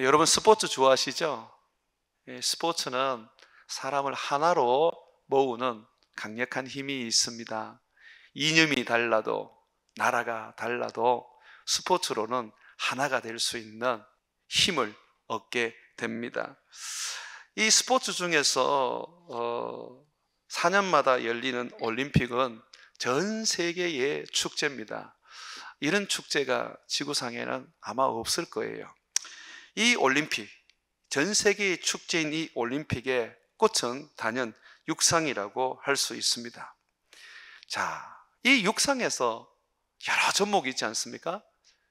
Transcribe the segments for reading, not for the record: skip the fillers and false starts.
여러분 스포츠 좋아하시죠? 스포츠는 사람을 하나로 모으는 강력한 힘이 있습니다. 이념이 달라도 나라가 달라도 스포츠로는 하나가 될 수 있는 힘을 얻게 됩니다. 이 스포츠 중에서 4년마다 열리는 올림픽은 전 세계의 축제입니다. 이런 축제가 지구상에는 아마 없을 거예요. 이 올림픽, 전 세계의 축제인 이 올림픽의 꽃은 단연 육상이라고 할 수 있습니다. 자, 이 육상에서 여러 종목이 있지 않습니까?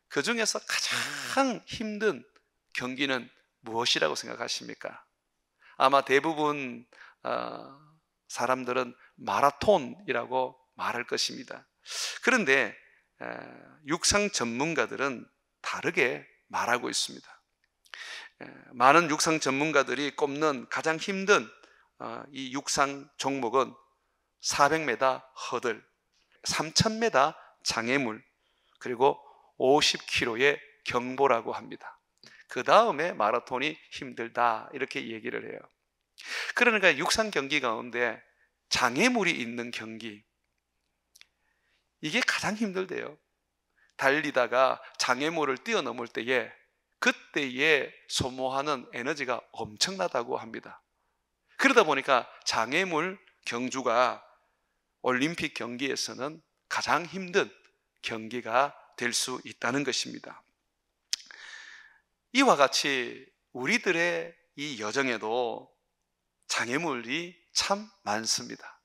그 중에서 가장 힘든 경기는 무엇이라고 생각하십니까? 아마 대부분 사람들은 마라톤이라고 말할 것입니다. 그런데 육상 전문가들은 다르게 말하고 있습니다. 많은 육상 전문가들이 꼽는 가장 힘든 이 육상 종목은 400m 허들, 3000m 장애물, 그리고 50km의 경보라고 합니다. 그 다음에 마라톤이 힘들다 이렇게 얘기를 해요. 그러니까 육상 경기 가운데 장애물이 있는 경기, 이게 가장 힘들대요. 달리다가 장애물을 뛰어넘을 때에 그때에 소모하는 에너지가 엄청나다고 합니다. 그러다 보니까 장애물 경주가 올림픽 경기에서는 가장 힘든 경기가 될 수 있다는 것입니다. 이와 같이 우리들의 이 여정에도 장애물이 참 많습니다.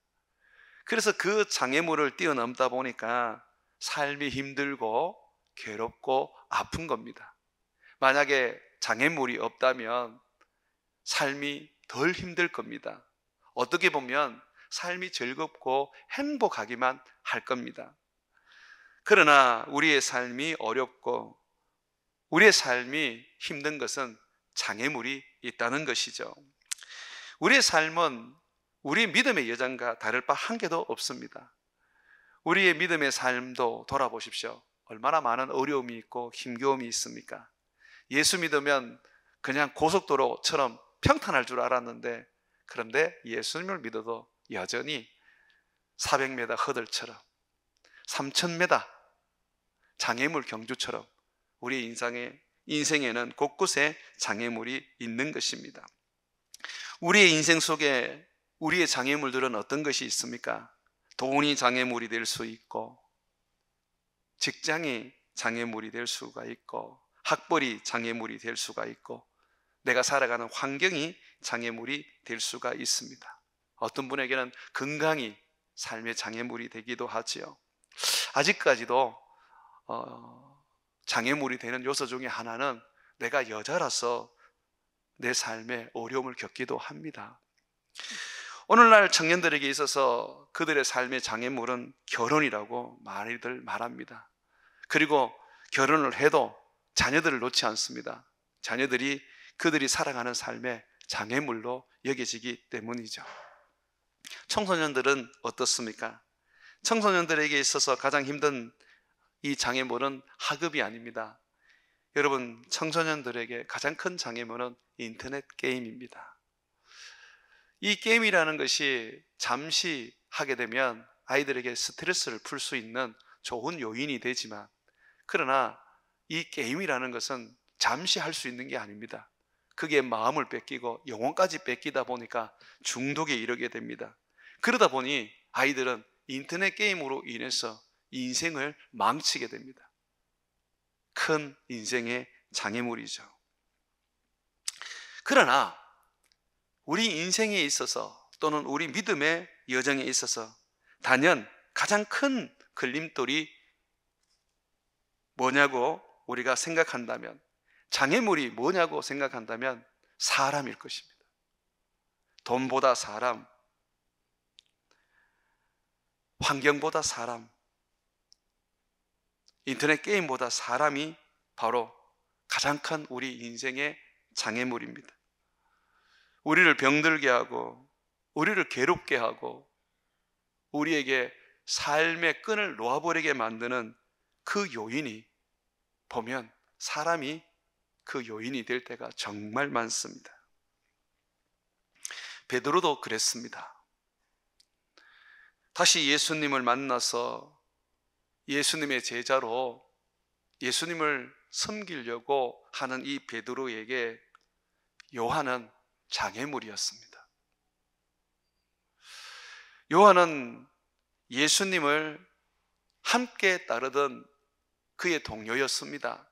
그래서 그 장애물을 뛰어넘다 보니까 삶이 힘들고 괴롭고 아픈 겁니다. 만약에 장애물이 없다면 삶이 덜 힘들 겁니다. 어떻게 보면 삶이 즐겁고 행복하기만 할 겁니다. 그러나 우리의 삶이 어렵고 우리의 삶이 힘든 것은 장애물이 있다는 것이죠. 우리의 삶은 우리 믿음의 여정과 다를 바 한 개도 없습니다. 우리의 믿음의 삶도 돌아보십시오. 얼마나 많은 어려움이 있고 힘겨움이 있습니까? 예수 믿으면 그냥 고속도로처럼 평탄할 줄 알았는데, 그런데 예수님을 믿어도 여전히 400m 허들처럼 3000m 장애물 경주처럼 우리 인생에는 곳곳에 장애물이 있는 것입니다. 우리의 인생 속에 우리의 장애물들은 어떤 것이 있습니까? 돈이 장애물이 될 수 있고, 직장이 장애물이 될 수가 있고, 학벌이 장애물이 될 수가 있고, 내가 살아가는 환경이 장애물이 될 수가 있습니다. 어떤 분에게는 건강이 삶의 장애물이 되기도 하지요. 아직까지도 장애물이 되는 요소 중에 하나는 내가 여자라서 내 삶에 어려움을 겪기도 합니다. 오늘날 청년들에게 있어서 그들의 삶의 장애물은 결혼이라고 많이들 말합니다. 그리고 결혼을 해도 자녀들을 놓지 않습니다. 자녀들이 그들이 살아가는 삶의 장애물로 여겨지기 때문이죠. 청소년들은 어떻습니까? 청소년들에게 있어서 가장 힘든 이 장애물은 학업이 아닙니다. 여러분, 청소년들에게 가장 큰 장애물은 인터넷 게임입니다. 이 게임이라는 것이 잠시 하게 되면 아이들에게 스트레스를 풀 수 있는 좋은 요인이 되지만, 그러나 이 게임이라는 것은 잠시 할 수 있는 게 아닙니다. 그게 마음을 뺏기고 영혼까지 뺏기다 보니까 중독에 이르게 됩니다. 그러다 보니 아이들은 인터넷 게임으로 인해서 인생을 망치게 됩니다. 큰 인생의 장애물이죠. 그러나 우리 인생에 있어서 또는 우리 믿음의 여정에 있어서 단연 가장 큰 걸림돌이 뭐냐고 우리가 생각한다면, 장애물이 뭐냐고 생각한다면 사람일 것입니다. 돈보다 사람, 환경보다 사람, 인터넷 게임보다 사람이 바로 가장 큰 우리 인생의 장애물입니다. 우리를 병들게 하고 우리를 괴롭게 하고 우리에게 삶의 끈을 놓아버리게 만드는 그 요인이 보면 사람이 그 요인이 될 때가 정말 많습니다. 베드로도 그랬습니다. 다시 예수님을 만나서 예수님의 제자로 예수님을 섬기려고 하는 이 베드로에게 요한은 장애물이었습니다. 요한은 예수님을 함께 따르던 그의 동료였습니다.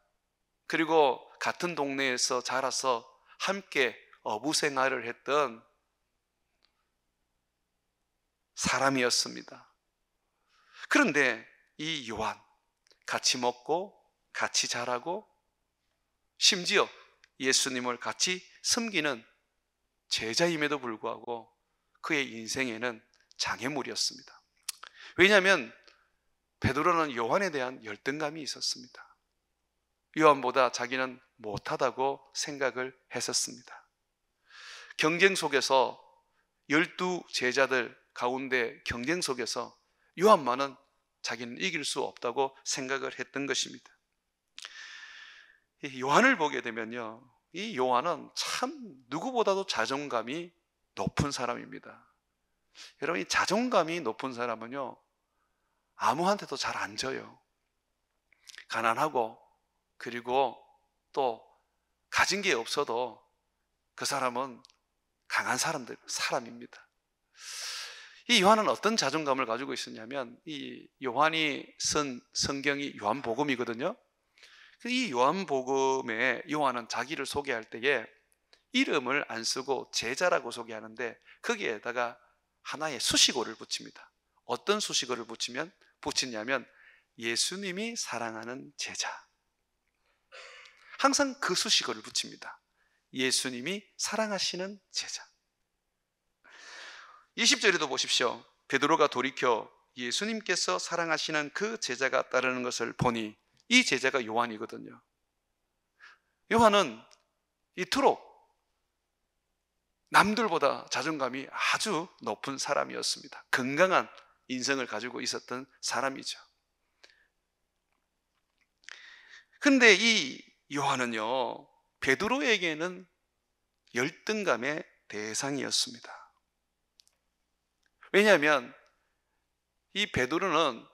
그리고 같은 동네에서 자라서 함께 어부생활을 했던 사람이었습니다. 그런데 이 요한, 같이 먹고 같이 자라고 심지어 예수님을 같이 섬기는 제자임에도 불구하고 그의 인생에는 장애물이었습니다. 왜냐하면 베드로는 요한에 대한 열등감이 있었습니다. 요한보다 자기는 못하다고 생각을 했었습니다. 경쟁 속에서 12 제자들 가운데 경쟁 속에서 요한만은 자기는 이길 수 없다고 생각을 했던 것입니다. 이 요한을 보게 되면요, 이 요한은 참 누구보다도 자존감이 높은 사람입니다. 여러분, 이 자존감이 높은 사람은요, 아무한테도 잘 안 져요. 가난하고, 그리고 또 가진 게 없어도 그 사람은 강한 사람입니다. 이 요한은 어떤 자존감을 가지고 있었냐면, 이 요한이 쓴 성경이 요한복음이거든요. 이 요한복음에 요한은 자기를 소개할 때에 이름을 안 쓰고 제자라고 소개하는데 거기에다가 하나의 수식어를 붙입니다. 어떤 수식어를 붙이냐면 예수님이 사랑하는 제자. 항상 그 수식어를 붙입니다. 예수님이 사랑하시는 제자. 20절에도 보십시오. 베드로가 돌이켜 예수님께서 사랑하시는 그 제자가 따르는 것을 보니 이 제자가 요한이거든요. 요한은 이토록 남들보다 자존감이 아주 높은 사람이었습니다. 건강한 인성을 가지고 있었던 사람이죠. 근데 이 요한은요, 베드로에게는 열등감의 대상이었습니다. 왜냐하면 이 베드로는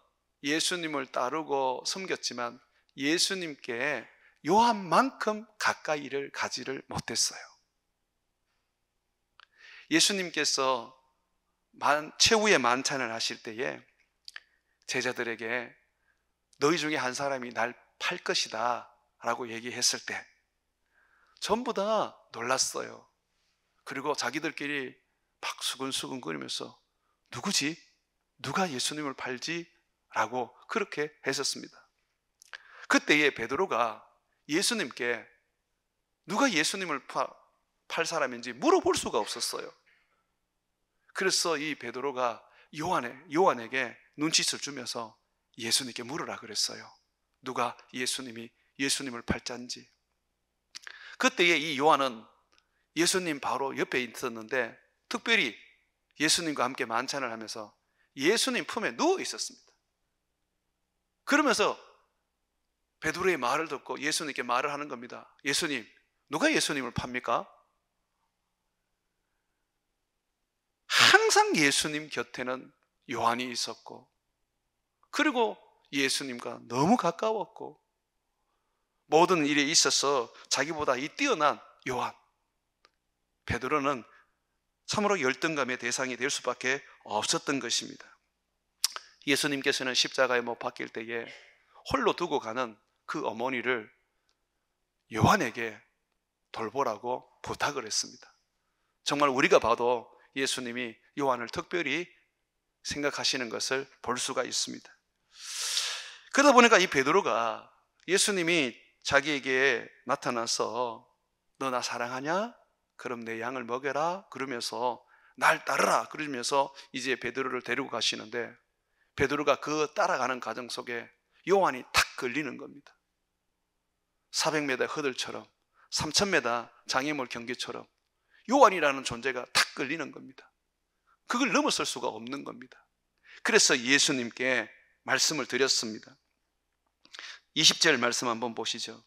예수님을 따르고 섬겼지만 예수님께 요한만큼 가까이를 가지를 못했어요. 예수님께서 최후의 만찬을 하실 때에 제자들에게 너희 중에 한 사람이 날 팔 것이다 라고 얘기했을 때 전부 다 놀랐어요. 그리고 자기들끼리 막 수근수근 거리면서 누구지? 누가 예수님을 팔지? 라고 그렇게 했었습니다. 그때에 베드로가 예수님께 누가 예수님을 팔 사람인지 물어볼 수가 없었어요. 그래서 이 베드로가 요한에게 눈짓을 주면서 예수님께 물으라 그랬어요. 누가 예수님을 팔자인지. 그때에 이 요한은 예수님 바로 옆에 있었는데 특별히 예수님과 함께 만찬을 하면서 예수님 품에 누워 있었습니다. 그러면서 베드로의 말을 듣고 예수님께 말을 하는 겁니다. 예수님, 누가 예수님을 팝니까? 항상 예수님 곁에는 요한이 있었고, 그리고 예수님과 너무 가까웠고, 모든 일에 있어서 자기보다 이 뛰어난 요한, 베드로는 참으로 열등감의 대상이 될 수밖에 없었던 것입니다. 예수님께서는 십자가에 못 박힐 때에 홀로 두고 가는 그 어머니를 요한에게 돌보라고 부탁을 했습니다. 정말 우리가 봐도 예수님이 요한을 특별히 생각하시는 것을 볼 수가 있습니다. 그러다 보니까 이 베드로가 예수님이 자기에게 나타나서 너 나 사랑하냐? 그럼 내 양을 먹여라 그러면서 날 따르라 그러면서 이제 베드로를 데리고 가시는데 베드로가 그 따라가는 과정 속에 요한이 탁 걸리는 겁니다. 400m 허들처럼 3000m 장애물 경기처럼 요한이라는 존재가 탁 걸리는 겁니다. 그걸 넘어설 수가 없는 겁니다. 그래서 예수님께 말씀을 드렸습니다. 20절 말씀 한번 보시죠.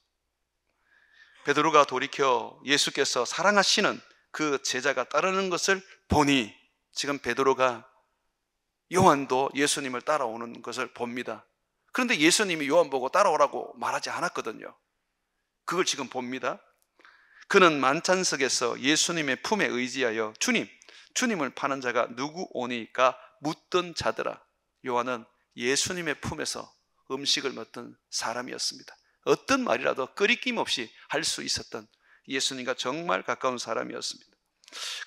베드로가 돌이켜 예수께서 사랑하시는 그 제자가 따르는 것을 보니, 지금 베드로가 요한도 예수님을 따라오는 것을 봅니다. 그런데 예수님이 요한 보고 따라오라고 말하지 않았거든요. 그걸 지금 봅니다. 그는 만찬석에서 예수님의 품에 의지하여 주님을 파는 자가 누구 오니까 묻던 자더라. 요한은 예수님의 품에서 음식을 먹던 사람이었습니다. 어떤 말이라도 끄리낌 없이 할 수 있었던 예수님과 정말 가까운 사람이었습니다.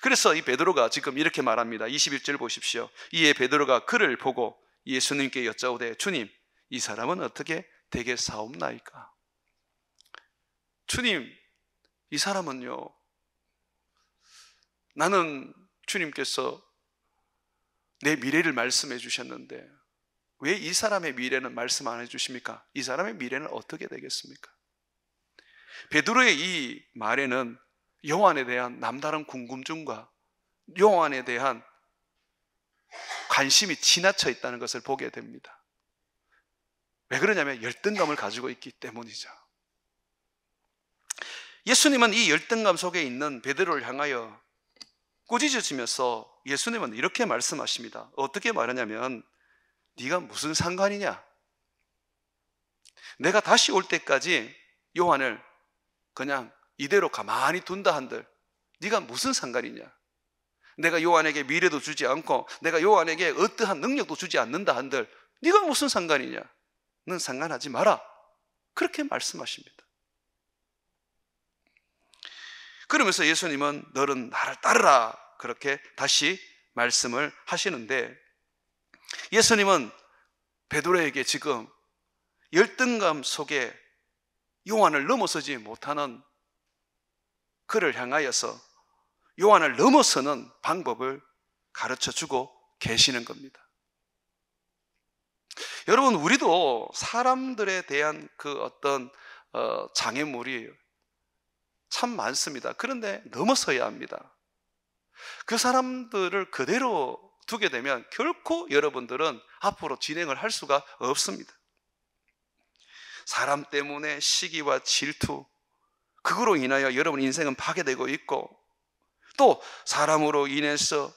그래서 이 베드로가 지금 이렇게 말합니다. 21절 보십시오. 이에 베드로가 그를 보고 예수님께 여짜오되 주님, 이 사람은 어떻게 되겠사옵나이까? 주님, 이 사람은요, 나는 주님께서 내 미래를 말씀해 주셨는데 왜 이 사람의 미래는 말씀 안 해주십니까? 이 사람의 미래는 어떻게 되겠습니까? 베드로의 이 말에는 요한에 대한 남다른 궁금증과 요한에 대한 관심이 지나쳐 있다는 것을 보게 됩니다. 왜 그러냐면 열등감을 가지고 있기 때문이죠. 예수님은 이 열등감 속에 있는 베드로를 향하여 꾸짖으시면서 예수님은 이렇게 말씀하십니다. 어떻게 말하냐면, 네가 무슨 상관이냐? 내가 다시 올 때까지 요한을 그냥 이대로 가만히 둔다 한들 네가 무슨 상관이냐? 내가 요한에게 미래도 주지 않고 내가 요한에게 어떠한 능력도 주지 않는다 한들 네가 무슨 상관이냐? 넌 상관하지 마라. 그렇게 말씀하십니다. 그러면서 예수님은 너는 나를 따르라, 그렇게 다시 말씀을 하시는데, 예수님은 베드로에게 지금 열등감 속에 요한을 넘어서지 못하는 그를 향하여서 요한을 넘어서는 방법을 가르쳐주고 계시는 겁니다. 여러분, 우리도 사람들에 대한 그 어떤 장애물이 참 많습니다. 그런데 넘어서야 합니다. 그 사람들을 그대로 두게 되면 결코 여러분들은 앞으로 진행을 할 수가 없습니다. 사람 때문에 시기와 질투, 그거로 인하여 여러분 인생은 파괴되고 있고, 또 사람으로 인해서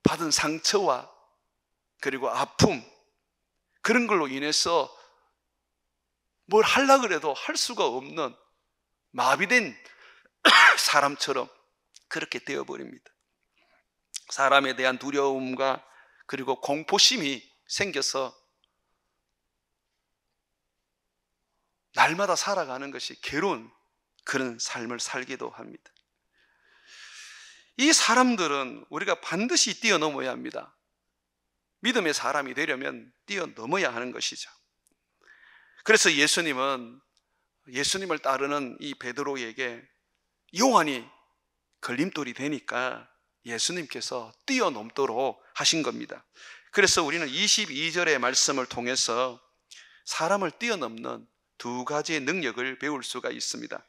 받은 상처와 그리고 아픔, 그런 걸로 인해서 뭘 하려고 해도 할 수가 없는 마비된 사람처럼 그렇게 되어버립니다. 사람에 대한 두려움과 그리고 공포심이 생겨서 날마다 살아가는 것이 괴로운 그런 삶을 살기도 합니다. 이 사람들은 우리가 반드시 뛰어넘어야 합니다. 믿음의 사람이 되려면 뛰어넘어야 하는 것이죠. 그래서 예수님은 예수님을 따르는 이 베드로에게 요한이 걸림돌이 되니까 예수님께서 뛰어넘도록 하신 겁니다. 그래서 우리는 22절의 말씀을 통해서 사람을 뛰어넘는 두 가지의 능력을 배울 수가 있습니다.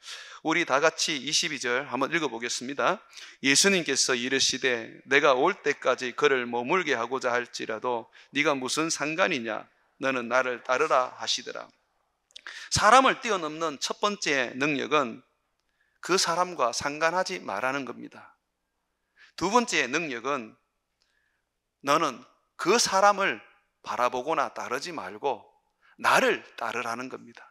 우리 다 같이 22절 한번 읽어보겠습니다. 예수님께서 이르시되 내가 올 때까지 그를 머물게 하고자 할지라도 네가 무슨 상관이냐? 너는 나를 따르라 하시더라. 사람을 뛰어넘는 첫 번째 능력은 그 사람과 상관하지 말라는 겁니다. 두 번째 능력은 너는 그 사람을 바라보거나 따르지 말고 나를 따르라는 겁니다.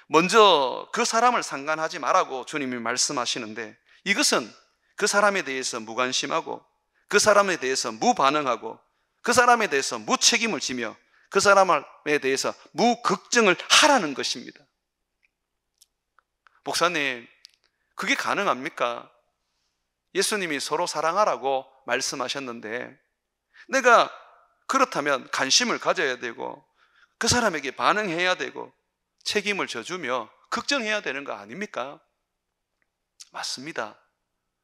먼저 그 사람을 상관하지 말라고 주님이 말씀하시는데, 이것은 그 사람에 대해서 무관심하고 그 사람에 대해서 무반응하고 그 사람에 대해서 무책임을 지며 그 사람에 대해서 무걱정을 하라는 것입니다. 목사님, 그게 가능합니까? 예수님이 서로 사랑하라고 말씀하셨는데 내가 그렇다면 관심을 가져야 되고 그 사람에게 반응해야 되고 책임을 져주며 걱정해야 되는 거 아닙니까? 맞습니다.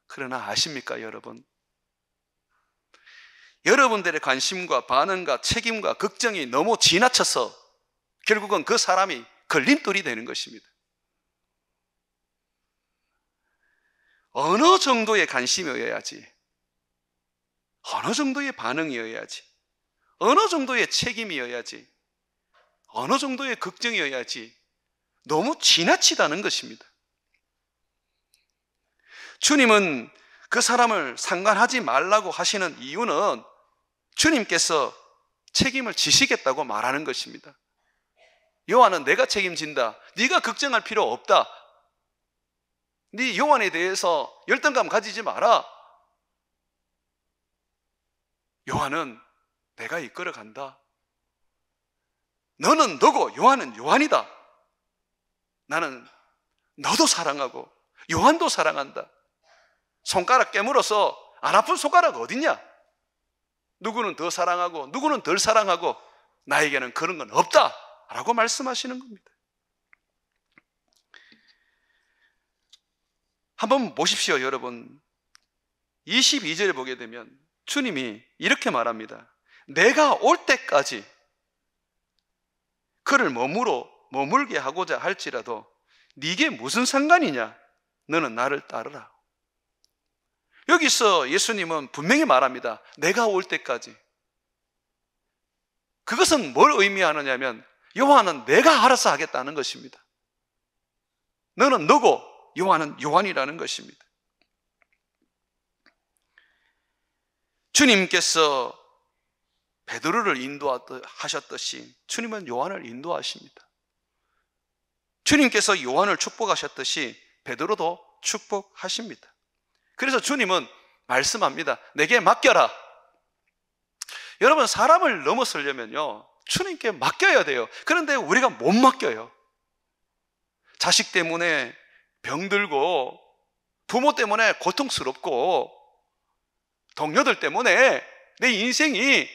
그러나 아십니까, 여러분? 여러분들의 관심과 반응과 책임과 걱정이 너무 지나쳐서 결국은 그 사람이 걸림돌이 되는 것입니다. 어느 정도의 관심이어야지, 어느 정도의 반응이어야지, 어느 정도의 책임이어야지, 어느 정도의 걱정이어야지 너무 지나치다는 것입니다. 주님은 그 사람을 상관하지 말라고 하시는 이유는 주님께서 책임을 지시겠다고 말하는 것입니다. 요한은 내가 책임진다. 네가 걱정할 필요 없다. 네 요한에 대해서 열등감 가지지 마라. 요한은 내가 이끌어 간다. 너는 너고 요한은 요한이다. 나는 너도 사랑하고 요한도 사랑한다. 손가락 깨물어서 안 아픈 손가락 어딨냐? 누구는 더 사랑하고 누구는 덜 사랑하고 나에게는 그런 건 없다 라고 말씀하시는 겁니다. 한번 보십시오, 여러분. 22절에 보게 되면 주님이 이렇게 말합니다. 내가 올 때까지 그를 머물게 하고자 할지라도 네게 무슨 상관이냐? 너는 나를 따르라. 여기서 예수님은 분명히 말합니다. 내가 올 때까지. 그것은 뭘 의미하느냐면 요한은 내가 알아서 하겠다는 것입니다. 너는 너고 요한은 요한이라는 것입니다. 주님께서 베드로를 인도하셨듯이 주님은 요한을 인도하십니다. 주님께서 요한을 축복하셨듯이 베드로도 축복하십니다. 그래서 주님은 말씀합니다. 내게 맡겨라. 여러분, 사람을 넘어서려면요 주님께 맡겨야 돼요. 그런데 우리가 못 맡겨요. 자식 때문에 병들고 부모 때문에 고통스럽고 동료들 때문에 내 인생이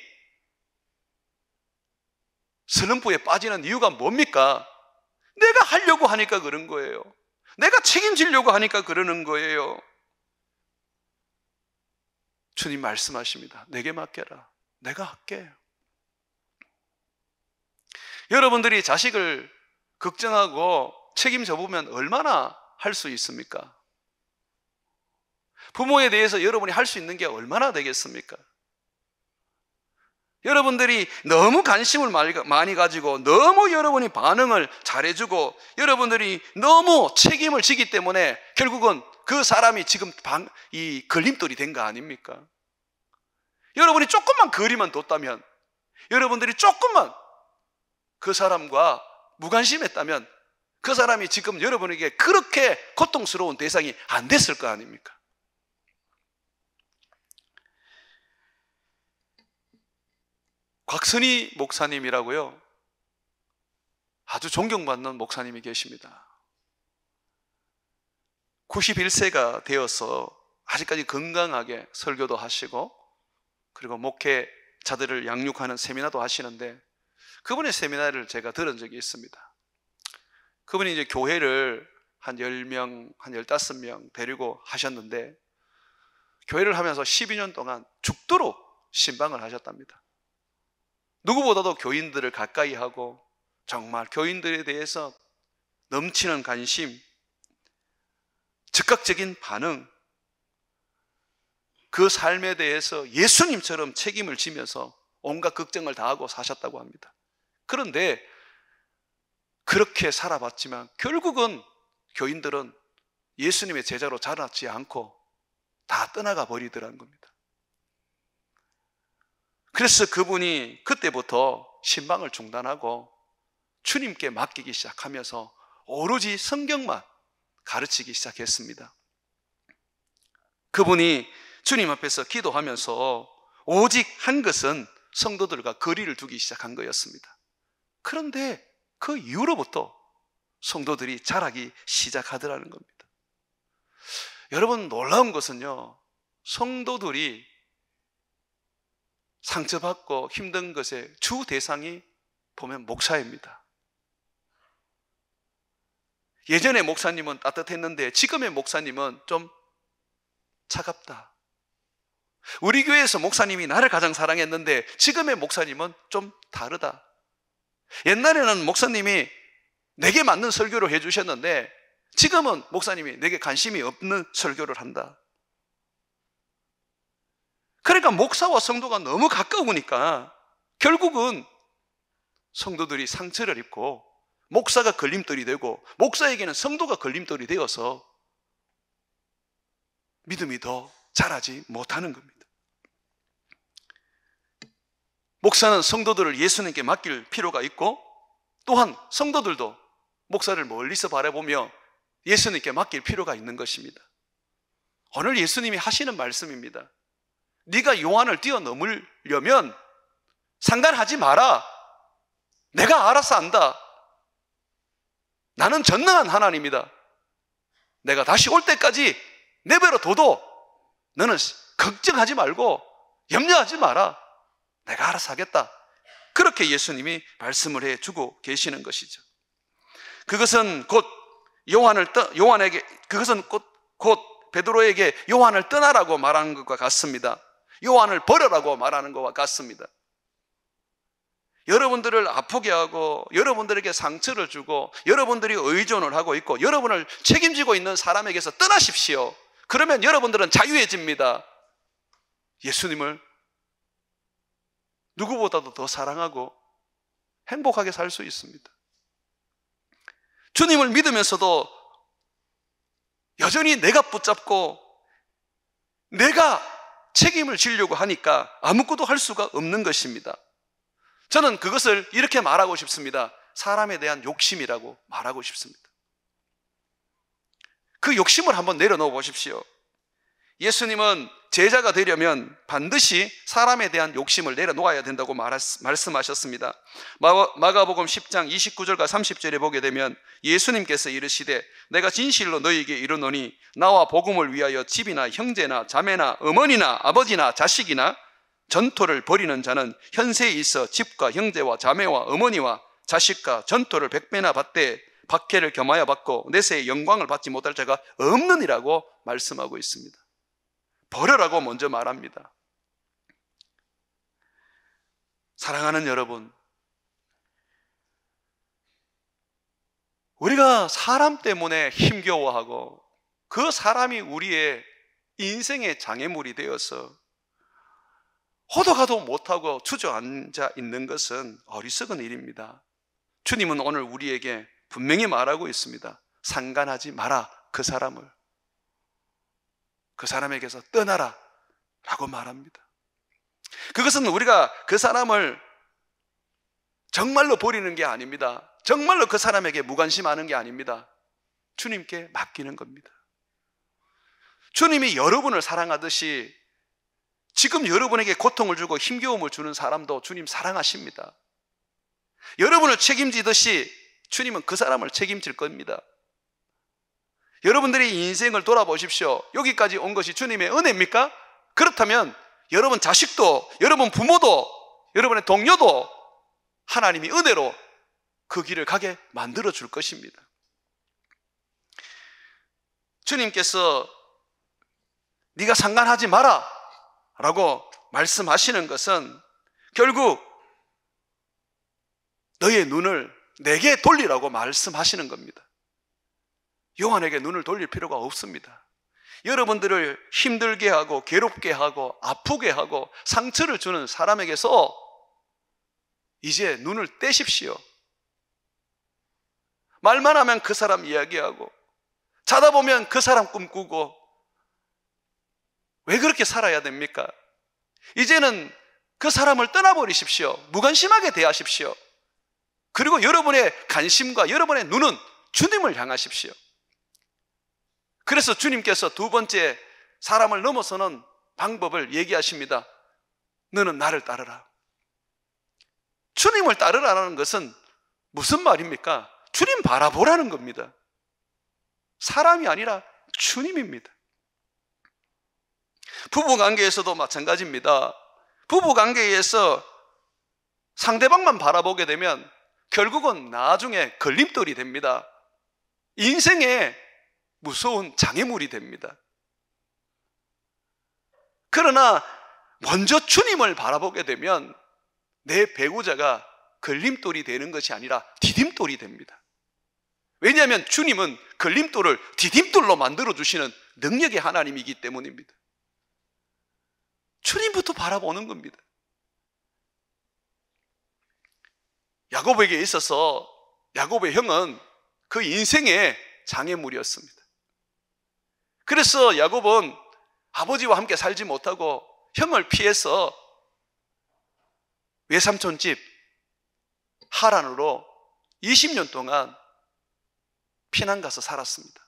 슬럼프에 빠지는 이유가 뭡니까? 내가 하려고 하니까 그런 거예요. 내가 책임지려고 하니까 그러는 거예요. 주님 말씀하십니다. 내게 맡겨라. 내가 할게. 여러분들이 자식을 걱정하고 책임져 보면 얼마나 할 수 있습니까? 부모에 대해서 여러분이 할 수 있는 게 얼마나 되겠습니까? 여러분들이 너무 관심을 많이 가지고 너무 여러분이 반응을 잘해주고 여러분들이 너무 책임을 지기 때문에 결국은 그 사람이 지금 이 걸림돌이 된 거 아닙니까? 여러분이 조금만 거리만 뒀다면, 여러분들이 조금만 그 사람과 무관심했다면 그 사람이 지금 여러분에게 그렇게 고통스러운 대상이 안 됐을 거 아닙니까? 곽선희 목사님이라고요, 아주 존경받는 목사님이 계십니다. 91세가 되어서 아직까지 건강하게 설교도 하시고 그리고 목회자들을 양육하는 세미나도 하시는데, 그분의 세미나를 제가 들은 적이 있습니다. 그분이 이제 교회를 한 10명, 한 15명 데리고 하셨는데, 교회를 하면서 12년 동안 죽도록 신방을 하셨답니다. 누구보다도 교인들을 가까이 하고 정말 교인들에 대해서 넘치는 관심, 즉각적인 반응, 그 삶에 대해서 예수님처럼 책임을 지면서 온갖 걱정을 다하고 사셨다고 합니다. 그런데 그렇게 살아봤지만 결국은 교인들은 예수님의 제자로 자라지 않고 다 떠나가 버리더라는 겁니다. 그래서 그분이 그때부터 신방을 중단하고 주님께 맡기기 시작하면서 오로지 성경만 가르치기 시작했습니다. 그분이 주님 앞에서 기도하면서 오직 한 것은 성도들과 거리를 두기 시작한 거였습니다. 그런데 그 이후로부터 성도들이 자라기 시작하더라는 겁니다. 여러분, 놀라운 것은요, 성도들이 상처받고 힘든 것의 주 대상이 보면 목사입니다. 예전에 목사님은 따뜻했는데 지금의 목사님은 좀 차갑다. 우리 교회에서 목사님이 나를 가장 사랑했는데 지금의 목사님은 좀 다르다. 옛날에는 목사님이 내게 맞는 설교를 해주셨는데 지금은 목사님이 내게 관심이 없는 설교를 한다. 그러니까 목사와 성도가 너무 가까우니까 결국은 성도들이 상처를 입고 목사가 걸림돌이 되고 목사에게는 성도가 걸림돌이 되어서 믿음이 더 자라지 못하는 겁니다. 목사는 성도들을 예수님께 맡길 필요가 있고 또한 성도들도 목사를 멀리서 바라보며 예수님께 맡길 필요가 있는 것입니다. 오늘 예수님이 하시는 말씀입니다. 네가 요한을 뛰어넘으려면 상관하지 마라. 내가 알아서 안다. 나는 전능한 하나님이다. 내가 다시 올 때까지 내버려 둬도 너는 걱정하지 말고 염려하지 마라. 내가 알아서 하겠다. 그렇게 예수님이 말씀을 해주고 계시는 것이죠. 그것은 곧 베드로에게 요한을 떠나라고 말하는 것과 같습니다. 요한을 버려라고 말하는 것과 같습니다. 여러분들을 아프게 하고 여러분들에게 상처를 주고 여러분들이 의존을 하고 있고 여러분을 책임지고 있는 사람에게서 떠나십시오. 그러면 여러분들은 자유해집니다. 예수님을 누구보다도 더 사랑하고 행복하게 살 수 있습니다. 주님을 믿으면서도 여전히 내가 붙잡고 내가 책임을 지려고 하니까 아무것도 할 수가 없는 것입니다. 저는 그것을 이렇게 말하고 싶습니다. 사람에 대한 욕심이라고 말하고 싶습니다. 그 욕심을 한번 내려놓아 보십시오. 예수님은 제자가 되려면 반드시 사람에 대한 욕심을 내려놓아야 된다고 말씀하셨습니다. 마가복음 10장 29절과 30절에 보게 되면 예수님께서 이르시되 내가 진실로 너희에게 이르노니 나와 복음을 위하여 집이나 형제나 자매나 어머니나 아버지나 자식이나 전토를 벌이는 자는 현세에 있어 집과 형제와 자매와 어머니와 자식과 전토를 100배나 받되 박해를 겸하여 받고 내세의 영광을 받지 못할 자가 없느니라고 말씀하고 있습니다. 버려라고 먼저 말합니다. 사랑하는 여러분, 우리가 사람 때문에 힘겨워하고 그 사람이 우리의 인생의 장애물이 되어서 호도가도 못하고 주저앉아 있는 것은 어리석은 일입니다. 주님은 오늘 우리에게 분명히 말하고 있습니다. 상관하지 마라. 그 사람을. 그 사람에게서 떠나라 라고 말합니다. 그것은 우리가 그 사람을 정말로 버리는 게 아닙니다. 정말로 그 사람에게 무관심하는 게 아닙니다. 주님께 맡기는 겁니다. 주님이 여러분을 사랑하듯이 지금 여러분에게 고통을 주고 힘겨움을 주는 사람도 주님 사랑하십니다. 여러분을 책임지듯이 주님은 그 사람을 책임질 겁니다. 여러분들의 인생을 돌아보십시오. 여기까지 온 것이 주님의 은혜입니까? 그렇다면 여러분 자식도, 여러분 부모도, 여러분의 동료도 하나님이 은혜로 그 길을 가게 만들어 줄 것입니다. 주님께서 네가 상관하지 마라 라고 말씀하시는 것은 결국 너의 눈을 내게 돌리라고 말씀하시는 겁니다. 요한에게 눈을 돌릴 필요가 없습니다. 여러분들을 힘들게 하고 괴롭게 하고 아프게 하고 상처를 주는 사람에게서 이제 눈을 떼십시오. 말만 하면 그 사람 이야기하고 자다 보면 그 사람 꿈꾸고 왜 그렇게 살아야 됩니까? 이제는 그 사람을 떠나버리십시오. 무관심하게 대하십시오. 그리고 여러분의 관심과 여러분의 눈은 주님을 향하십시오. 그래서 주님께서 두 번째 사람을 넘어서는 방법을 얘기하십니다. 너는 나를 따르라. 주님을 따르라는 것은 무슨 말입니까? 주님 바라보라는 겁니다. 사람이 아니라 주님입니다. 부부관계에서도 마찬가지입니다. 부부관계에서 상대방만 바라보게 되면 결국은 나중에 걸림돌이 됩니다. 인생에 무서운 장애물이 됩니다. 그러나 먼저 주님을 바라보게 되면 내 배우자가 걸림돌이 되는 것이 아니라 디딤돌이 됩니다. 왜냐하면 주님은 걸림돌을 디딤돌로 만들어주시는 능력의 하나님이기 때문입니다. 주님부터 바라보는 겁니다. 야곱에게 있어서 야곱의 형은 그 인생의 장애물이었습니다. 그래서 야곱은 아버지와 함께 살지 못하고 형을 피해서 외삼촌 집 하란으로 20년 동안 피난 가서 살았습니다.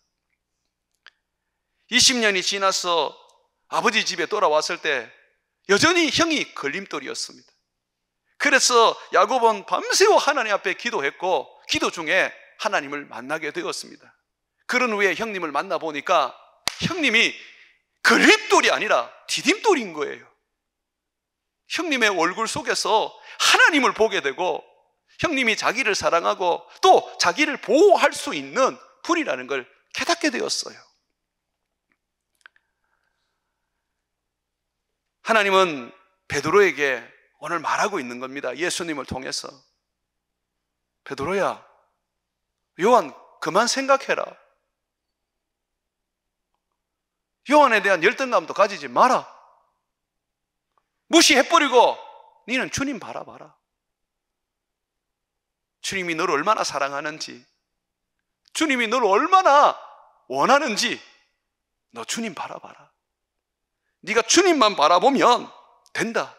20년이 지나서 아버지 집에 돌아왔을 때 여전히 형이 걸림돌이었습니다. 그래서 야곱은 밤새워 하나님 앞에 기도했고 기도 중에 하나님을 만나게 되었습니다. 그런 후에 형님을 만나보니까 형님이 걸림돌이 아니라 디딤돌인 거예요. 형님의 얼굴 속에서 하나님을 보게 되고 형님이 자기를 사랑하고 또 자기를 보호할 수 있는 분이라는 걸 깨닫게 되었어요. 하나님은 베드로에게 오늘 말하고 있는 겁니다. 예수님을 통해서. 베드로야, 요한 그만 생각해라. 요한에 대한 열등감도 가지지 마라. 무시해버리고 너는 주님 바라봐라. 주님이 너를 얼마나 사랑하는지, 주님이 너를 얼마나 원하는지 너 주님 바라봐라. 네가 주님만 바라보면 된다.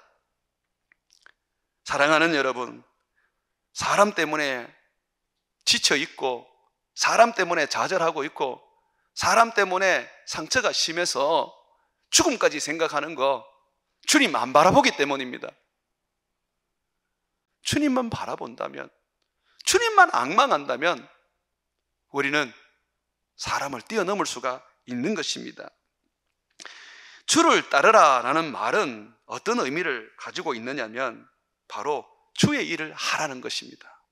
사랑하는 여러분, 사람 때문에 지쳐 있고 사람 때문에 좌절하고 있고 사람 때문에 상처가 심해서 죽음까지 생각하는 거 주님 안 바라보기 때문입니다. 주님만 바라본다면, 주님만 앙망한다면 우리는 사람을 뛰어넘을 수가 있는 것입니다. 주를 따르라 라는 말은 어떤 의미를 가지고 있느냐면 바로 주의 일을 하라는 것입니다.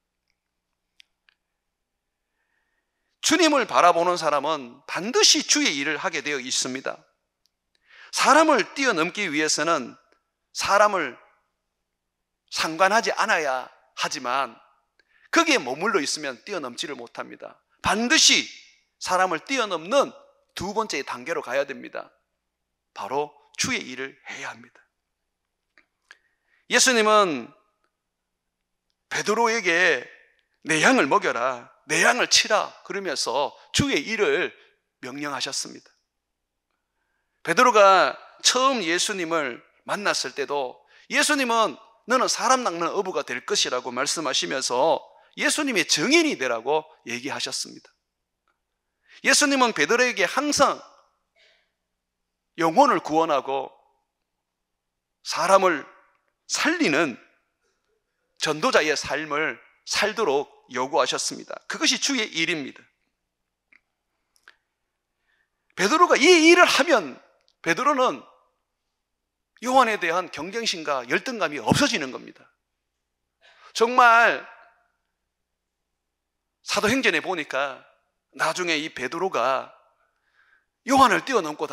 주님을 바라보는 사람은 반드시 주의 일을 하게 되어 있습니다. 사람을 뛰어넘기 위해서는 사람을 상관하지 않아야 하지만 거기에 머물러 있으면 뛰어넘지를 못합니다. 반드시 사람을 뛰어넘는 두 번째 단계로 가야 됩니다. 바로 주의 일을 해야 합니다. 예수님은 베드로에게 내 양을 먹여라, 내 양을 치라 그러면서 주의 일을 명령하셨습니다. 베드로가 처음 예수님을 만났을 때도 예수님은 너는 사람 낚는 어부가 될 것이라고 말씀하시면서 예수님의 증인이 되라고 얘기하셨습니다. 예수님은 베드로에게 항상 영혼을 구원하고 사람을 살리는 전도자의 삶을 살도록 요구하셨습니다. 그것이 주의 일입니다. 베드로가 이 일을 하면 베드로는 요한에 대한 경쟁심과 열등감이 없어지는 겁니다. 정말 사도행전에 보니까 나중에 이 베드로가 요한을 뛰어넘고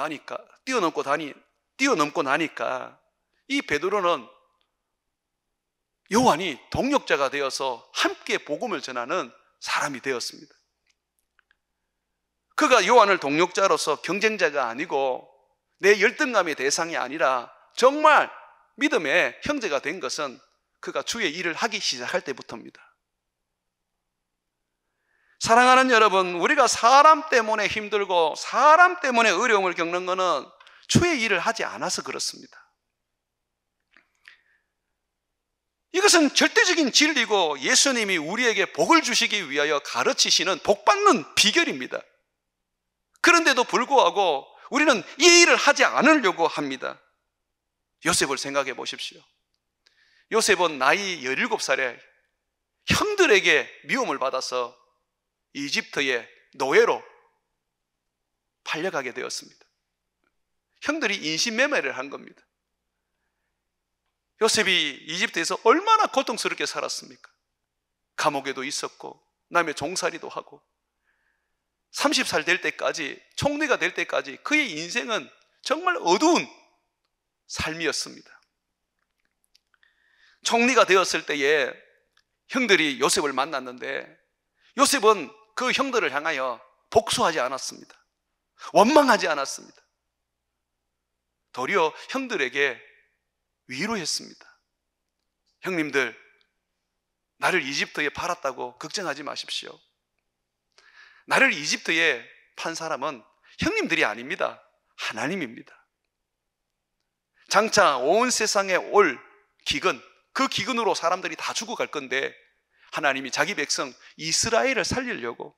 나니까 이 베드로는 요한이 동역자가 되어서 함께 복음을 전하는 사람이 되었습니다. 그가 요한을 동역자로서 경쟁자가 아니고 내 열등감의 대상이 아니라 정말 믿음의 형제가 된 것은 그가 주의 일을 하기 시작할 때부터입니다. 사랑하는 여러분, 우리가 사람 때문에 힘들고 사람 때문에 어려움을 겪는 것은 주의 일을 하지 않아서 그렇습니다. 이것은 절대적인 진리고 예수님이 우리에게 복을 주시기 위하여 가르치시는 복받는 비결입니다. 그런데도 불구하고 우리는 이 일을 하지 않으려고 합니다. 요셉을 생각해 보십시오. 요셉은 나이 17살에 형들에게 미움을 받아서 이집트의 노예로 팔려가게 되었습니다. 형들이 인신매매를 한 겁니다. 요셉이 이집트에서 얼마나 고통스럽게 살았습니까? 감옥에도 있었고 남의 종살이도 하고 30살 될 때까지, 총리가 될 때까지 그의 인생은 정말 어두운 삶이었습니다. 총리가 되었을 때에 형들이 요셉을 만났는데 요셉은 그 형들을 향하여 복수하지 않았습니다. 원망하지 않았습니다. 도리어 형들에게 위로했습니다. 형님들, 나를 이집트에 팔았다고 걱정하지 마십시오. 나를 이집트에 판 사람은 형님들이 아닙니다. 하나님입니다. 장차 온 세상에 올 기근, 그 기근으로 사람들이 다 죽어갈 건데 하나님이 자기 백성 이스라엘을 살리려고,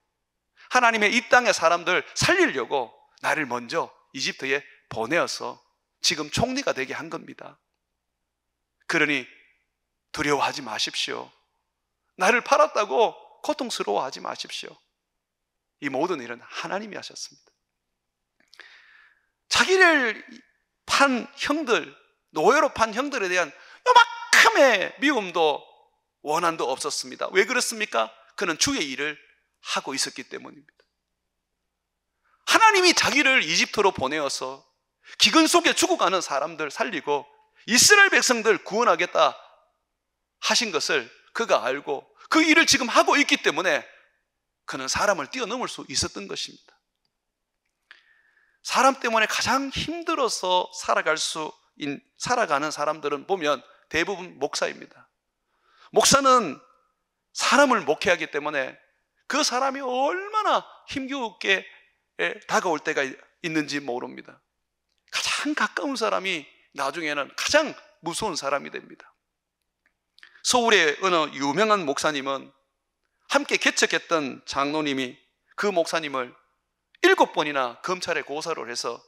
하나님의 이 땅의 사람들 살리려고 나를 먼저 이집트에 보내어서 지금 총리가 되게 한 겁니다. 그러니 두려워하지 마십시오. 나를 팔았다고 고통스러워하지 마십시오. 이 모든 일은 하나님이 하셨습니다. 자기를 판 형들, 노예로 판 형들에 대한 요만큼의 미움도 원한도 없었습니다. 왜 그렇습니까? 그는 주의 일을 하고 있었기 때문입니다. 하나님이 자기를 이집트로 보내어서 기근 속에 죽어가는 사람들 살리고 이스라엘 백성들 구원하겠다 하신 것을 그가 알고 그 일을 지금 하고 있기 때문에 그는 사람을 뛰어넘을 수 있었던 것입니다. 사람 때문에 가장 힘들어서 살아가는 사람들은 보면 대부분 목사입니다. 목사는 사람을 목회하기 때문에 그 사람이 얼마나 힘겹게 다가올 때가 있는지 모릅니다. 가장 가까운 사람이 나중에는 가장 무서운 사람이 됩니다. 서울의 어느 유명한 목사님은 함께 개척했던 장로님이 그 목사님을 7번이나 검찰에 고소를 해서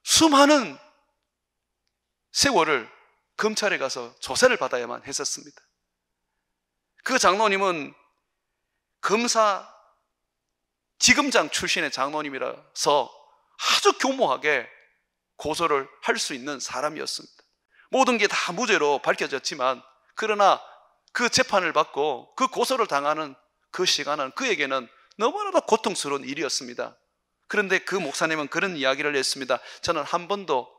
수많은 세월을 검찰에 가서 조사를 받아야만 했었습니다. 그 장로님은 검사 지검장 출신의 장로님이라서 아주 교모하게 고소를 할 수 있는 사람이었습니다. 모든 게 다 무죄로 밝혀졌지만 그러나 그 재판을 받고 그 고소를 당하는 그 시간은 그에게는 너무나도 고통스러운 일이었습니다. 그런데 그 목사님은 그런 이야기를 했습니다. 저는 한 번도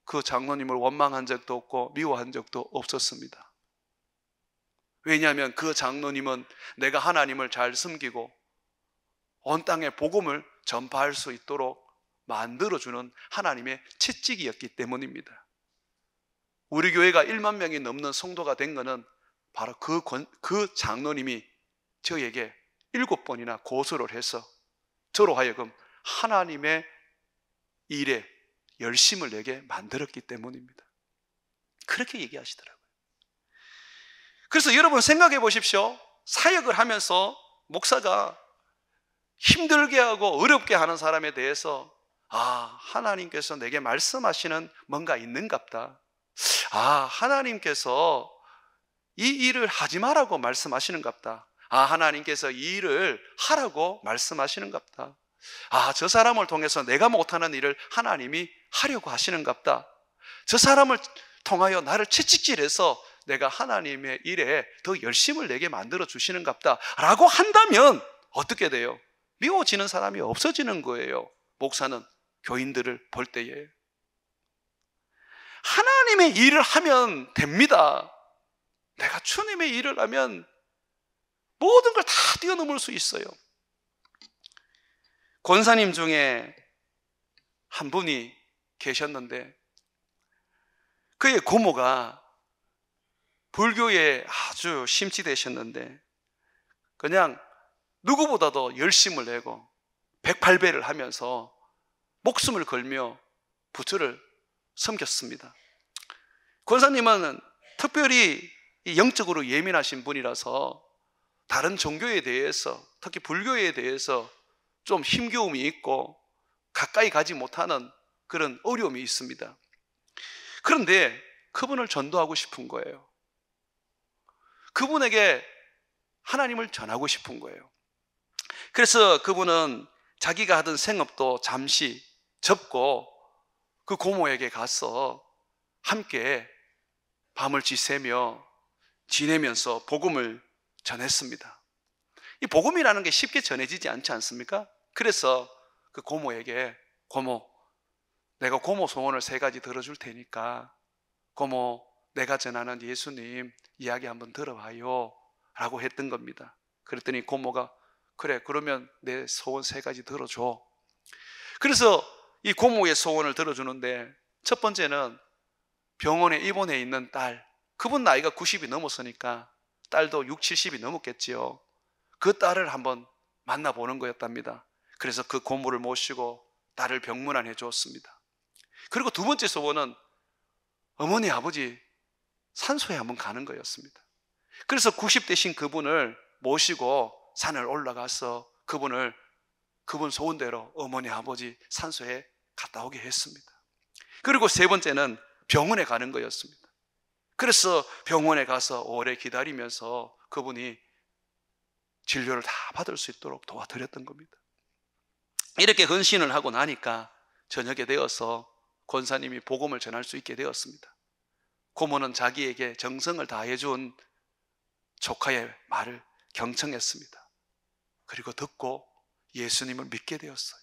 그 장로님을 원망한 적도 없고 미워한 적도 없었습니다. 왜냐하면 그 장로님은 내가 하나님을 잘 섬기고 온 땅에 복음을 전파할 수 있도록 만들어주는 하나님의 채찍이었기 때문입니다. 우리 교회가 1만 명이 넘는 성도가 된 것은 바로 그 장로님이 저에게 7번이나 고소를 해서 저로 하여금 하나님의 일에 열심을 내게 만들었기 때문입니다. 그렇게 얘기하시더라고요. 그래서 여러분 생각해 보십시오. 사역을 하면서 목사가 힘들게 하고 어렵게 하는 사람에 대해서 하나님께서 내게 말씀하시는 뭔가 있는갑다. 하나님께서 이 일을 하지 말라고 말씀하시는갑다. 하나님께서 이 일을 하라고 말씀하시는갑다. 저 사람을 통해서 내가 못하는 일을 하나님이 하려고 하시는갑다. 저 사람을 통하여 나를 채찍질해서 내가 하나님의 일에 더 열심을 내게 만들어 주시는갑다 라고 한다면 어떻게 돼요? 미워지는 사람이 없어지는 거예요. 목사는 교인들을 볼 때에 하나님의 일을 하면 됩니다. 내가 주님의 일을 하면 모든 걸 다 뛰어넘을 수 있어요. 권사님 중에 한 분이 계셨는데 그의 고모가 불교에 아주 심취되셨는데 그냥 누구보다도 열심을 내고 108배를 하면서 목숨을 걸며 부처를 섬겼습니다. 권사님은 특별히 영적으로 예민하신 분이라서 다른 종교에 대해서, 특히 불교에 대해서 좀 힘겨움이 있고 가까이 가지 못하는 그런 어려움이 있습니다. 그런데 그분을 전도하고 싶은 거예요. 그분에게 하나님을 전하고 싶은 거예요. 그래서 그분은 자기가 하던 생업도 잠시 접고 그 고모에게 가서 함께 밤을 지새며 지내면서 복음을 전했습니다. 이 복음이라는 게 쉽게 전해지지 않지 않습니까? 그래서 그 고모에게 고모, 내가 고모 소원을 3가지 들어줄 테니까 고모, 내가 전하는 예수님 이야기 한번 들어봐요 라고 했던 겁니다. 그랬더니 고모가 그래, 그러면 내 소원 3가지 들어줘. 그래서 이 고모의 소원을 들어주는데 첫 번째는 병원에 입원해 있는 딸, 그분 나이가 90이 넘었으니까 딸도 6, 70이 넘었겠지요. 그 딸을 한번 만나보는 거였답니다. 그래서 그 고모를 모시고 딸을 병문안해 주었습니다. 그리고 두 번째 소원은 어머니 아버지 산소에 한번 가는 거였습니다. 그래서 90대신 그분을 모시고 산을 올라가서 그분 소원대로 어머니 아버지 산소에 갔다 오게 했습니다. 그리고 세 번째는 병원에 가는 거였습니다. 그래서 병원에 가서 오래 기다리면서 그분이 진료를 다 받을 수 있도록 도와드렸던 겁니다. 이렇게 헌신을 하고 나니까 저녁에 되어서 권사님이 복음을 전할 수 있게 되었습니다. 고모는 자기에게 정성을 다해준 조카의 말을 경청했습니다. 그리고 듣고 예수님을 믿게 되었어요.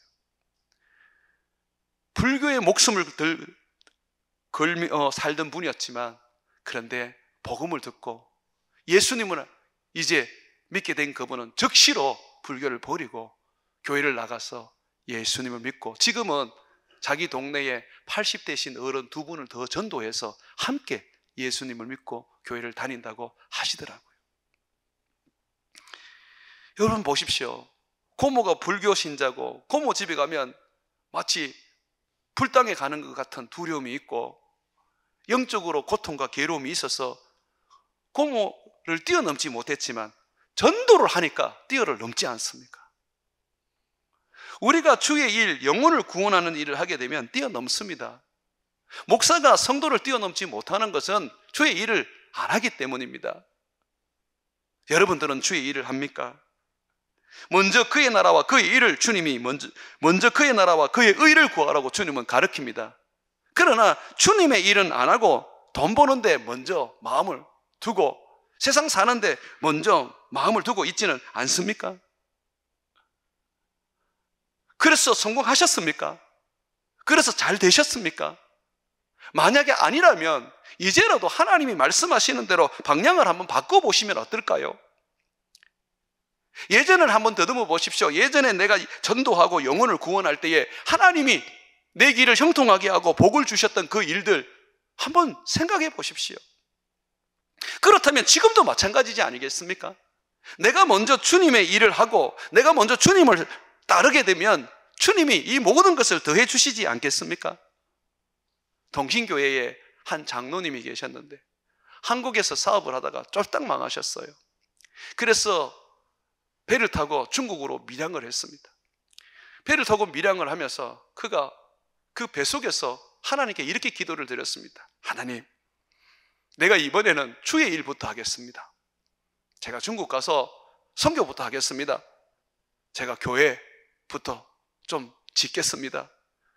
불교의 목숨을 살던 분이었지만 그런데 복음을 듣고 예수님을 이제 믿게 된 그분은 즉시로 불교를 버리고 교회를 나가서 예수님을 믿고 지금은 자기 동네에 80대신 어른 두 분을 더 전도해서 함께 예수님을 믿고 교회를 다닌다고 하시더라고요. 여러분 보십시오. 고모가 불교 신자고 고모 집에 가면 마치 불당에 가는 것 같은 두려움이 있고 영적으로 고통과 괴로움이 있어서 고모를 뛰어넘지 못했지만 전도를 하니까 뛰어를 넘지 않습니까? 우리가 주의 일, 영혼을 구원하는 일을 하게 되면 뛰어넘습니다. 목사가 성도를 뛰어넘지 못하는 것은 주의 일을 안 하기 때문입니다. 여러분들은 주의 일을 합니까? 먼저 그의 나라와 그의 일을 주님이 먼저 그의 나라와 그의 의를 구하라고 주님은 가르칩니다. 그러나 주님의 일은 안 하고 돈 버는데 먼저 마음을 두고 세상 사는데 먼저 마음을 두고 있지는 않습니까? 그래서 성공하셨습니까? 그래서 잘 되셨습니까? 만약에 아니라면 이제라도 하나님이 말씀하시는 대로 방향을 한번 바꿔보시면 어떨까요? 예전을 한번 더듬어 보십시오. 예전에 내가 전도하고 영혼을 구원할 때에 하나님이 내 길을 형통하게 하고 복을 주셨던 그 일들 한번 생각해 보십시오. 그렇다면 지금도 마찬가지지 아니겠습니까? 내가 먼저 주님의 일을 하고 내가 먼저 주님을 따르게 되면 주님이 이 모든 것을 더해 주시지 않겠습니까? 동신교회에 한 장로님이 계셨는데 한국에서 사업을 하다가 쫄딱 망하셨어요. 그래서 배를 타고 중국으로 밀양을 했습니다. 배를 타고 밀양을 하면서 그가 그 배 속에서 하나님께 이렇게 기도를 드렸습니다. 하나님, 내가 이번에는 주의 일부터 하겠습니다. 제가 중국 가서 선교부터 하겠습니다. 제가 교회부터 좀 짓겠습니다.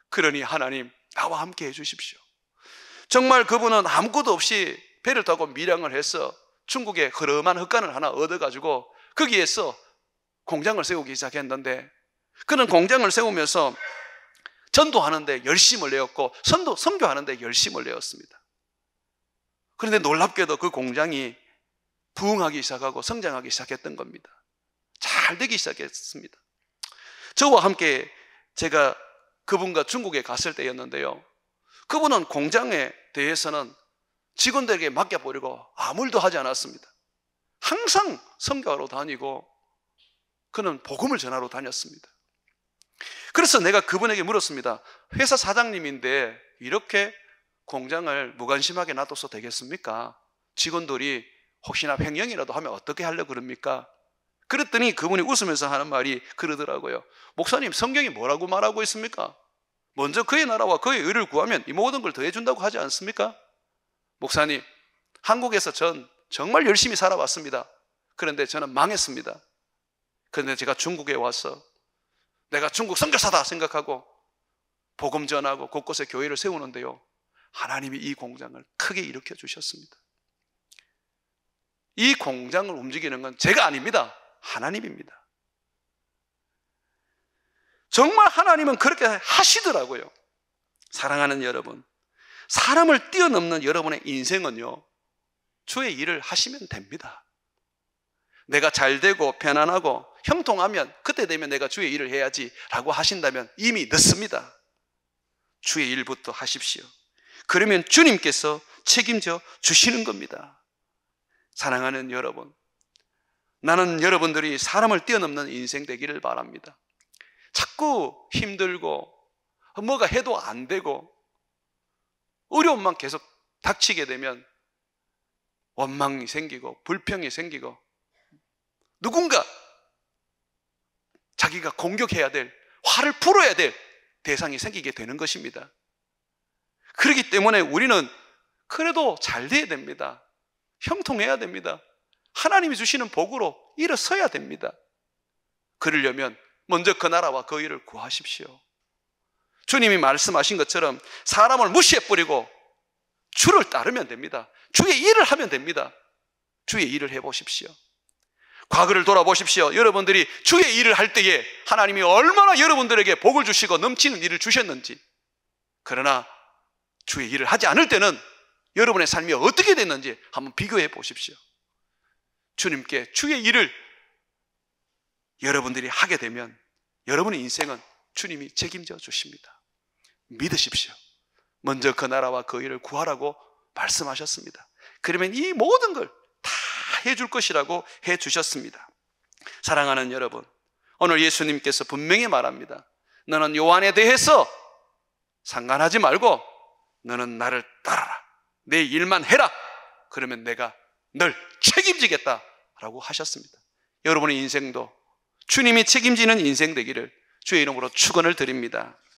그러니 하나님 나와 함께 해주십시오. 정말 그분은 아무것도 없이 배를 타고 밀양을 해서 중국에 흐름한 흙간을 하나 얻어가지고 거기에서 공장을 세우기 시작했는데 그는 공장을 세우면서 전도하는데 열심을 내었고 선교하는데 열심을 내었습니다. 그런데 놀랍게도 그 공장이 부흥하기 시작하고 성장하기 시작했던 겁니다. 잘 되기 시작했습니다. 저와 함께 제가 그분과 중국에 갔을 때였는데요. 그분은 공장에 대해서는 직원들에게 맡겨버리고 아무 일도 하지 않았습니다. 항상 선교하러 다니고 그는 복음을 전하러 다녔습니다. 그래서 내가 그분에게 물었습니다. 회사 사장님인데 이렇게 공장을 무관심하게 놔둬서 되겠습니까? 직원들이 혹시나 횡령이라도 하면 어떻게 하려고 그럽니까? 그랬더니 그분이 웃으면서 하는 말이 그러더라고요. 목사님, 성경이 뭐라고 말하고 있습니까? 먼저 그의 나라와 그의 의를 구하면 이 모든 걸 더해준다고 하지 않습니까? 목사님, 한국에서 전 정말 열심히 살아왔습니다. 그런데 저는 망했습니다. 그런데 제가 중국에 와서 내가 중국 선교사다 생각하고 복음 전하고 곳곳에 교회를 세우는데요, 하나님이 이 공장을 크게 일으켜 주셨습니다. 이 공장을 움직이는 건 제가 아닙니다. 하나님입니다. 정말 하나님은 그렇게 하시더라고요. 사랑하는 여러분, 사람을 뛰어넘는 여러분의 인생은요, 주의 일을 하시면 됩니다. 내가 잘 되고 편안하고 형통하면 그때 되면 내가 주의 일을 해야지 라고 하신다면 이미 늦습니다. 주의 일부터 하십시오. 그러면 주님께서 책임져 주시는 겁니다. 사랑하는 여러분, 나는 여러분들이 사람을 뛰어넘는 인생 되기를 바랍니다. 자꾸 힘들고 뭐가 해도 안 되고 어려움만 계속 닥치게 되면 원망이 생기고 불평이 생기고 누군가 자기가 공격해야 될, 화를 풀어야 될 대상이 생기게 되는 것입니다. 그렇기 때문에 우리는 그래도 잘 돼야 됩니다. 형통해야 됩니다. 하나님이 주시는 복으로 일어서야 됩니다. 그러려면 먼저 그 나라와 그 일을 구하십시오. 주님이 말씀하신 것처럼 사람을 무시해버리고 주를 따르면 됩니다. 주의 일을 하면 됩니다. 주의 일을 해보십시오. 과거를 돌아보십시오. 여러분들이 주의 일을 할 때에 하나님이 얼마나 여러분들에게 복을 주시고 넘치는 일을 주셨는지. 그러나 주의 일을 하지 않을 때는 여러분의 삶이 어떻게 됐는지 한번 비교해 보십시오. 주님께 주의 일을 여러분들이 하게 되면 여러분의 인생은 주님이 책임져 주십니다. 믿으십시오. 먼저 그 나라와 그 일을 구하라고 말씀하셨습니다. 그러면 이 모든 걸 다 해줄 것이라고 해주셨습니다. 사랑하는 여러분, 오늘 예수님께서 분명히 말합니다. 너는 요한에 대해서 상관하지 말고 너는 나를 따라라. 내 일만 해라. 그러면 내가 널 책임지겠다라고 하셨습니다. 여러분의 인생도 주님이 책임지는 인생 되기를 주의 이름으로 축원을 드립니다.